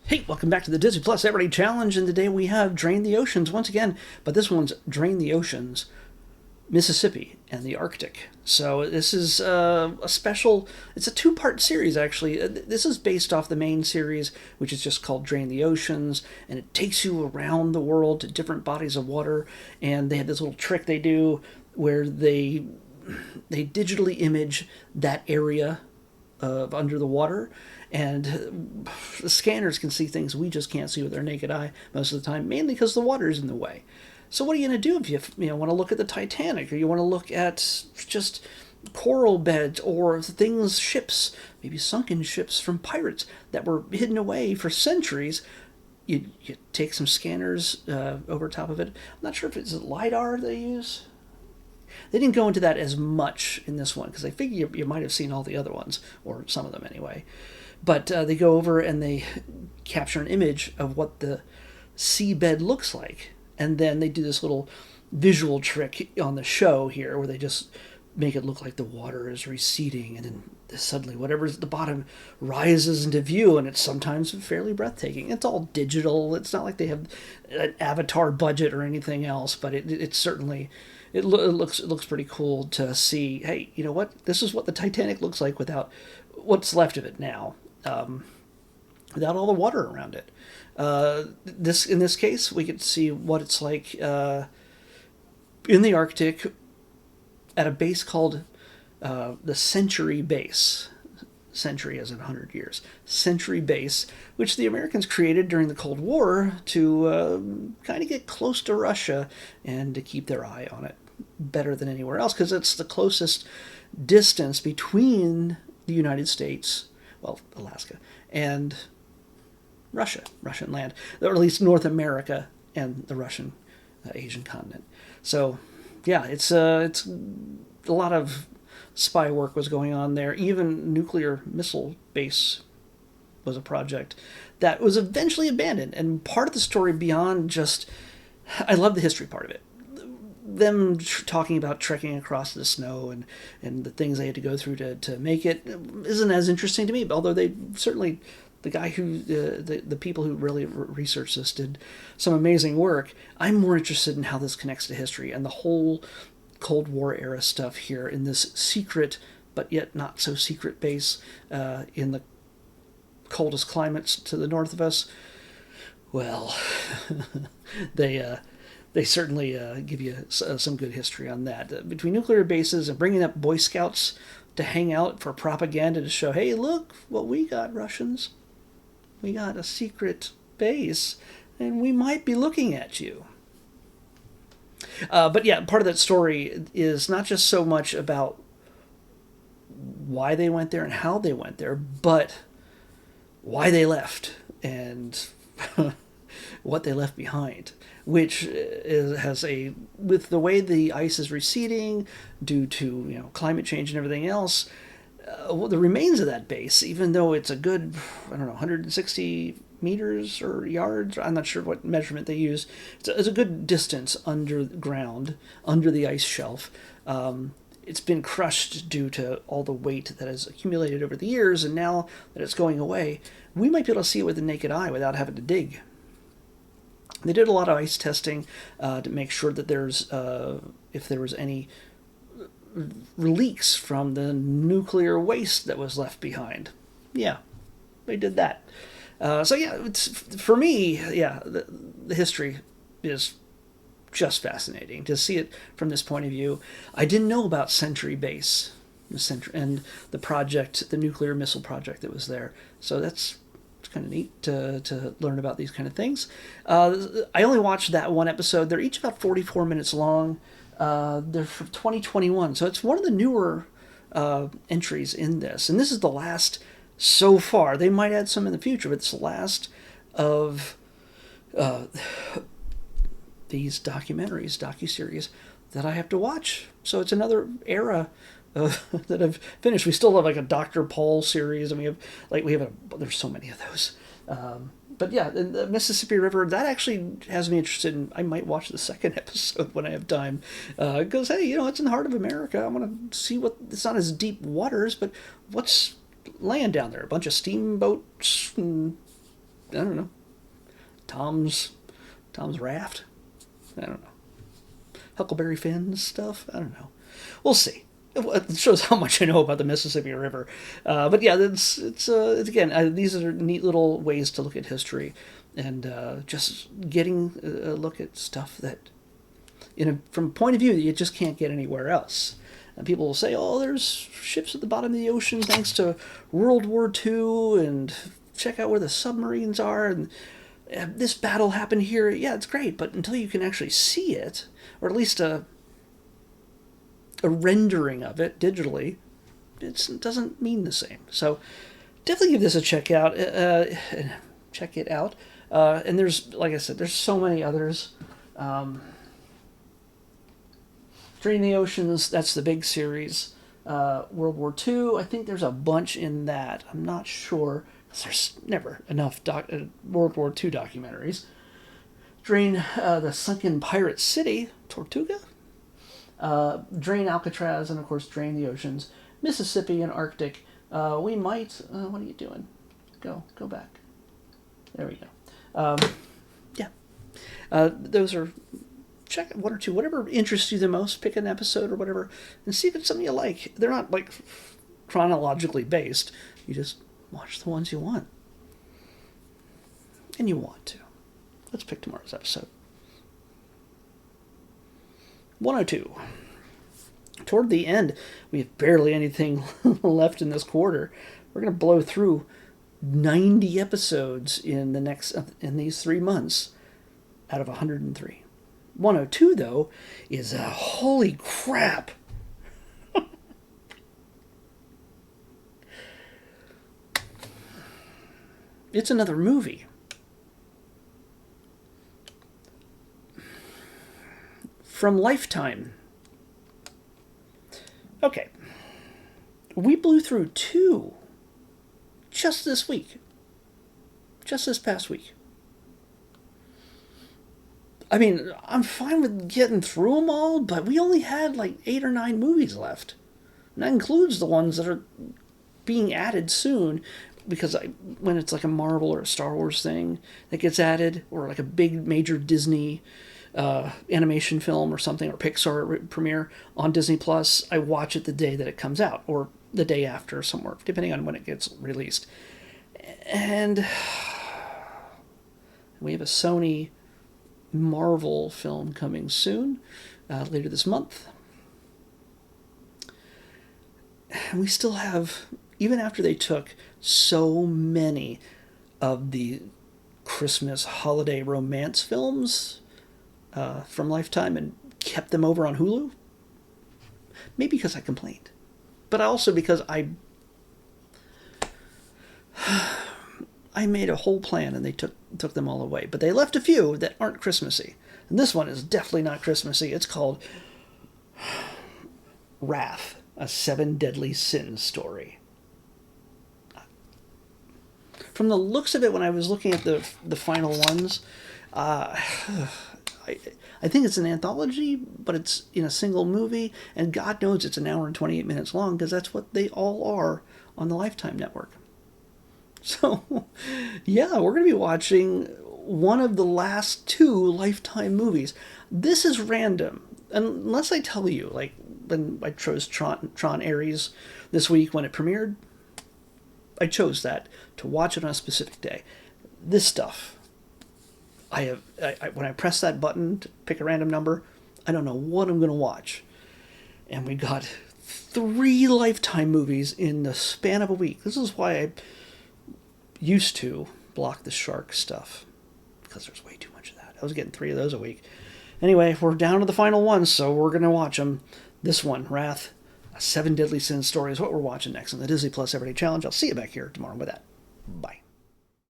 Hey, welcome back to the Disney Plus Everyday Challenge, and today we have Drain the Oceans once again, but this one's Drain the Oceans, Mississippi, and the Arctic. So this is a special, it's a two-part series actually. This is based off the main series, which is just called Drain the Oceans, and it takes you around the world to different bodies of water, and they have this little trick they do where they digitally image that area of under the water, and the scanners can see things we just can't see with our naked eye most of the time, mainly because the water is in the way. So what are you going to do if you want to look at the Titanic, or you want to look at just coral beds or things, ships, maybe sunken ships from pirates that were hidden away for centuries? You take some scanners over top of it. I'm not sure if it's LiDAR they use. They didn't go into that as much in this one because I figure you might have seen all the other ones, or some of them anyway. But they go over and they capture an image of what the seabed looks like. And then they do this little visual trick on the show here where they just make it look like the water is receding, and then suddenly whatever's at the bottom rises into view, and it's sometimes fairly breathtaking. It's all digital. It's not like they have an avatar budget or anything else, but it's certainly it looks pretty cool to see. Hey, you know what? This is what the Titanic looks like without what's left of it now, without all the water around it. In this case, we get to see what it's like in the Arctic at a base called the Century Base. Century as in 100 years. Century Base, which the Americans created during the Cold War to kind of get close to Russia and to keep their eye on it better than anywhere else, because it's the closest distance between the United States, well, Alaska, and Russian land, or at least North America and the Russian Asian continent. So, yeah, it's a lot of spy work was going on there. Even nuclear missile base was a project that was eventually abandoned. And part of the story beyond just, I love the history part of it. Them talking about trekking across the snow and the things they had to go through to make it isn't as interesting to me. Although they certainly, the guy who the people who really researched this did some amazing work. I'm more interested in how this connects to history and the whole Cold War era stuff here in this secret but yet not so secret base in the coldest climates to the north of us. Well, they certainly give you some good history on that. Between nuclear bases and bringing up Boy Scouts to hang out for propaganda to show, hey, look what we got, Russians. We got a secret base, and we might be looking at you. But yeah, part of that story is not just so much about why they went there and how they went there, but why they left and what they left behind, which with the way the ice is receding due to climate change and everything else. The remains of that base, even though it's a good, 160 meters or yards, I'm not sure what measurement they use, it's a good distance underground, under the ice shelf. It's been crushed due to all the weight that has accumulated over the years, and now that it's going away, we might be able to see it with the naked eye without having to dig. They did a lot of ice testing to make sure that if there was any leaks from the nuclear waste that was left behind. Yeah, they did that. So yeah, for me, yeah, the history is just fascinating to see it from this point of view. I didn't know about Century Base and the project, the nuclear missile project that was there. So it's kind of neat to learn about these kind of things. I only watched that one episode. They're each about 44 minutes long. They're from 2021, so it's one of the newer entries in this. And this is the last so far. They might add some in the future, but it's the last of these docuseries that I have to watch. So it's another era that I've finished. We still have like a Dr. Paul series, and there's so many of those. But yeah, the Mississippi River, that actually has me interested in. I might watch the second episode when I have time. Because, hey, it's in the heart of America. I want to see it's not as deep waters, but what's land down there? A bunch of steamboats and I don't know. Tom's Raft. I don't know. Huckleberry Finn's stuff. I don't know. We'll see. It shows how much I know about the Mississippi River. But yeah, it's again, these are neat little ways to look at history, and just getting a look at stuff that, from a point of view that you just can't get anywhere else. And people will say, "Oh, there's ships at the bottom of the ocean thanks to World War II, and check out where the submarines are, and this battle happened here." Yeah, it's great, but until you can actually see it, or at least a rendering of it digitally, it doesn't mean the same. So definitely give this a check out. Check it out. And there's, like I said, there's so many others. Drain the Oceans, that's the big series. World War II, I think there's a bunch in that. I'm not sure, because there's never enough World War II documentaries. Drain the Sunken Pirate City, Tortuga. Drain Alcatraz, and of course Drain the Oceans. Mississippi and Arctic. We might, what are you doing? Go back. There we go. Yeah. Those are, check one or two, whatever interests you the most, pick an episode or whatever, and see if it's something you like. They're not like chronologically based. You just watch the ones you want. And you want to. Let's pick tomorrow's episode. 102. Toward the end, we have barely anything left in this quarter. We're going to blow through 90 episodes in these 3 months out of 103. 102, though, is holy crap. It's another movie. From Lifetime. Okay. We blew through 2 just this week. Just this past week. I mean, I'm fine with getting through them all, but we only had like 8 or 9 movies left. And that includes the ones that are being added soon, because when it's like a Marvel or a Star Wars thing that gets added, or like a big major Disney animation film or something, or Pixar premiere on Disney Plus, I watch it the day that it comes out, or the day after, somewhere, depending on when it gets released. And we have a Sony Marvel film coming soon, later this month. And we still have, even after they took so many of the Christmas holiday romance films from Lifetime and kept them over on Hulu, maybe because I complained, but also because I made a whole plan and they took them all away. But they left a few that aren't Christmassy. And this one is definitely not Christmassy. It's called Wrath, a 7 Deadly Sins story. From the looks of it, when I was looking at the final ones, I think it's an anthology, but it's in a single movie, and God knows it's an hour and 28 minutes long, because that's what they all are on the Lifetime network. So, yeah, we're going to be watching one of the last 2 Lifetime movies. This is random, unless I tell you, like when I chose Tron Ares this week when it premiered, I chose that to watch it on a specific day. This stuff, when I press that button to pick a random number, I don't know what I'm going to watch. And we got 3 Lifetime movies in the span of a week. This is why I used to block the shark stuff, because there's way too much of that. I was getting 3 of those a week. Anyway, we're down to the final one, so we're going to watch them. This one, Wrath, a 7 Deadly Sins story, is what we're watching next on the Disney Plus Everyday Challenge. I'll see you back here tomorrow with that. Bye.